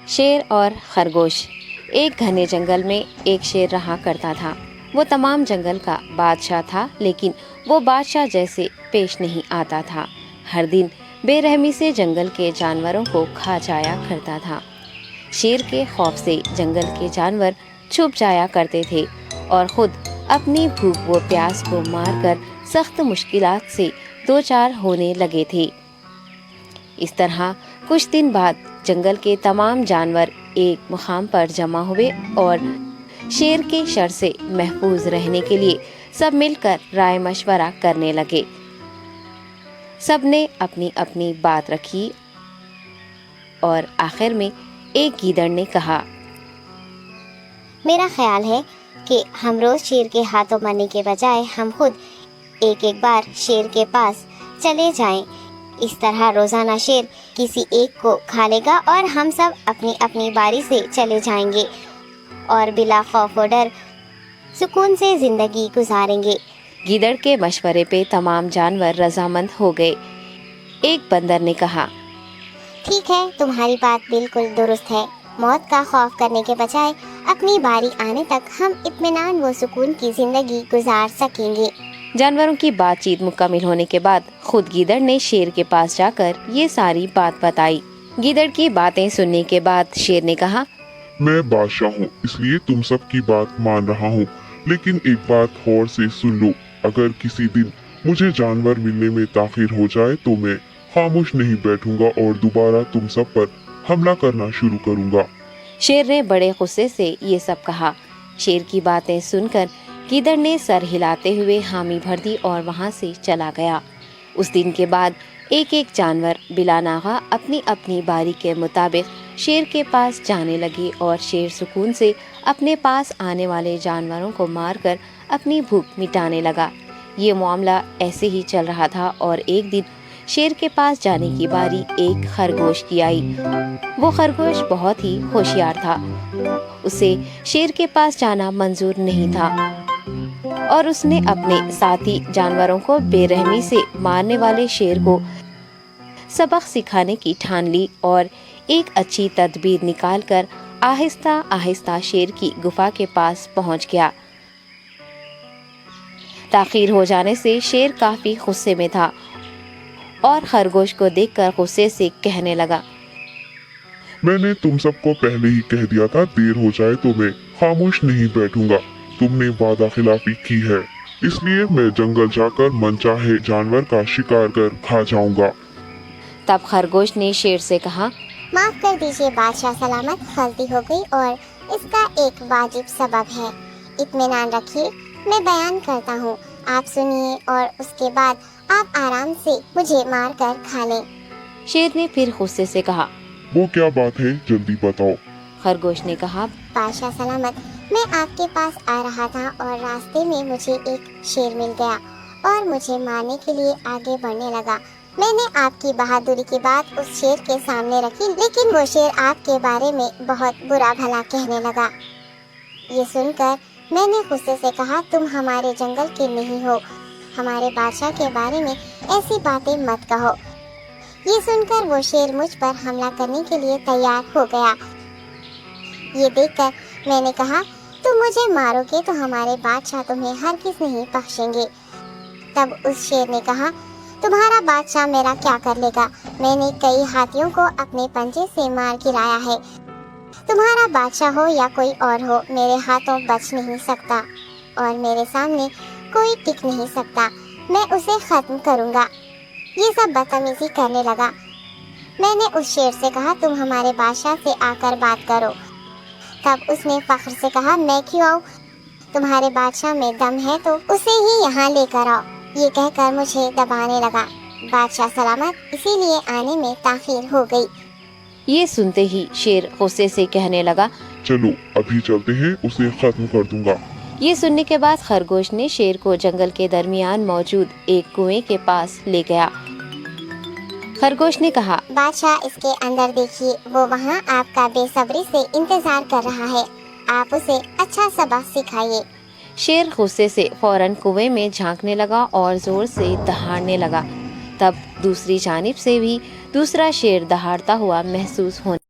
شیر اور خرگوش۔ ایک گھنے جنگل میں ایک شیر رہا کرتا تھا۔ وہ تمام جنگل کا بادشاہ تھا، لیکن وہ بادشاہ جیسے پیش نہیں آتا تھا۔ ہر دن بے رحمی سے جنگل کے جانوروں کو کھا جایا کرتا تھا۔ شیر کے خوف سے جنگل کے جانور چھپ جایا کرتے تھے اور خود اپنی بھوک و پیاس کو مار کر سخت مشکلات سے دوچار ہونے لگے تھے۔ اس طرح کچھ دن بعد جنگل کے تمام جانور ایک مقام پر جمع ہوئے اور شیر کے شر سے محفوظ رہنے کے لیے سب مل کر رائے مشورہ کرنے لگے۔ سب نے اپنی اپنی بات رکھی اور آخر میں ایک گیدڑ نے کہا، میرا خیال ہے کہ ہم روز شیر کے ہاتھوں مرنے کے بجائے ہم خود ایک بار شیر کے پاس چلے جائیں۔ اس طرح روزانہ شیر کسی ایک کو کھا لے گا اور ہم سب اپنی اپنی باری سے چلے جائیں گے اور بلا خوف و ڈر سکون سے زندگی گزاریں گے۔ گیدڑ کے مشورے پہ تمام جانور رضامند ہو گئے۔ ایک بندر نے کہا، ٹھیک ہے، تمہاری بات بالکل درست ہے۔ موت کا خوف کرنے کے بجائے اپنی باری آنے تک ہم اطمینان و سکون کی زندگی گزار سکیں گے۔ جانوروں کی بات چیت مکمل ہونے کے بعد خود گیدڑ نے شیر کے پاس جا کر یہ ساری بات بتائی۔ گیدڑ کی باتیں سننے کے بعد شیر نے کہا، میں بادشاہ ہوں، اس لیے تم سب کی بات مان رہا ہوں، لیکن ایک بات غور سے سن لو۔ اگر کسی دن مجھے جانور ملنے میں تاخیر ہو جائے تو میں خاموش نہیں بیٹھوں گا اور دوبارہ تم سب پر حملہ کرنا شروع کروں گا۔ شیر نے بڑے غصے سے یہ سب کہا۔ شیر کی باتیں سن کر گیدڑ نے سر ہلاتے ہوئے حامی بھر دی اور وہاں سے چلا گیا۔ اس دن کے بعد ایک ایک جانور بلا ناغہ اپنی اپنی باری کے مطابق شیر کے پاس جانے لگے اور شیر سکون سے اپنے پاس آنے والے جانوروں کو مار کر اپنی بھوک مٹانے لگا۔ یہ معاملہ ایسے ہی چل رہا تھا اور ایک دن شیر کے پاس جانے کی باری ایک خرگوش کی آئی۔ وہ خرگوش بہت ہی ہوشیار تھا۔ اسے شیر کے پاس جانا منظور نہیں تھا اور اس نے اپنے ساتھی جانوروں کو بے رحمی سے مارنے والے شیر کو سبق سکھانے کی ٹھان لی اور ایک اچھی تدبیر نکال کر آہستہ آہستہ شیر کی گفا کے پاس پہنچ گیا۔ تاخیر ہو جانے سے شیر کافی غصے میں تھا اور خرگوش کو دیکھ کر غصے سے کہنے لگا، میں نے تم سب کو پہلے ہی کہہ دیا تھا، دیر ہو جائے تو میں خاموش نہیں بیٹھوں گا۔ تم نے وعدہ خلافی کی ہے، اس لیے میں جنگل جا کر من چاہے جانور کا شکار کر کھا جاؤں گا۔ تب خرگوش نے شیر سے کہا، معاف کر دیجیے بادشاہ سلامت، غلطی ہو گئی اور اس کا ایک واجب سبب ہے۔ اطمینان رکھیے، میں بیان کرتا ہوں، آپ سنیے اور اس کے بعد آپ آرام سے مجھے مار کر کھا لیں۔ شیر نے پھر غصے سے کہا، وہ کیا بات ہے، جلدی بتاؤ۔ خرگوش نے کہا، بادشاہ سلامت، میں آپ کے پاس آ رہا تھا اور راستے میں مجھے ایک شیر مل گیا اور مجھے مارنے کے لیے آگے بڑھنے لگا۔ میں نے آپ کی بہادری کی بات اس شیر کے سامنے رکھی، لیکن وہ شیر آپ کے بارے میں بہت برا بھلا کہنے لگا۔ یہ سن کر میں نے غصے سے کہا، تم ہمارے جنگل کے نہیں ہو، ہمارے بادشاہ کے بارے میں ایسی باتیں مت کہو۔ یہ سن کر وہ شیر مجھ پر حملہ کرنے کے لیے تیار ہو گیا۔ یہ دیکھ کر میں نے کہا، تم مجھے مارو گے تو ہمارے بادشاہ تمہیں ہرگز نہیں بخشیں گے۔ تب اس شیر نے کہا، تمہارا بادشاہ میرا کیا کر لے گا؟ میں نے کئی ہاتھیوں کو اپنے پنجے سے مار گرایا ہے، تمہارا بادشاہ ہو یا کوئی اور ہو، میرے ہاتھوں بچ نہیں سکتا اور میرے سامنے کوئی ٹک نہیں سکتا، میں اسے ختم کروں گا۔ یہ سب بدتمیزی کرنے لگا۔ میں نے اس شیر سے کہا، تم ہمارے بادشاہ سے آ کر بات کرو۔ تب اس نے فخر سے کہا، میں کیوں آؤں؟ تمہارے بادشاہ میں دم ہے تو اسے ہی یہاں لے کر آؤ۔ یہ کہہ کر مجھے دبانے لگا۔ بادشاہ سلامت، اسی لیے آنے میں تاخیر ہو گئی۔ یہ سنتے ہی شیر غصے سے کہنے لگا، چلو ابھی چلتے ہیں، اسے ختم کر دوں گا۔ یہ سننے کے بعد خرگوش نے شیر کو جنگل کے درمیان موجود ایک کنویں کے پاس لے گیا۔ خرگوش نے کہا، بادشاہ اس کے اندر دیکھیے، وہ وہاں آپ کا بے صبری سے انتظار کر رہا ہے، آپ اسے اچھا سبق سکھائیے۔ شیر غصے سے فوراً کنویں میں جھانکنے لگا اور زور سے دہاڑنے لگا۔ تب دوسری جانب سے بھی دوسرا شیر دہاڑتا ہوا محسوس ہونے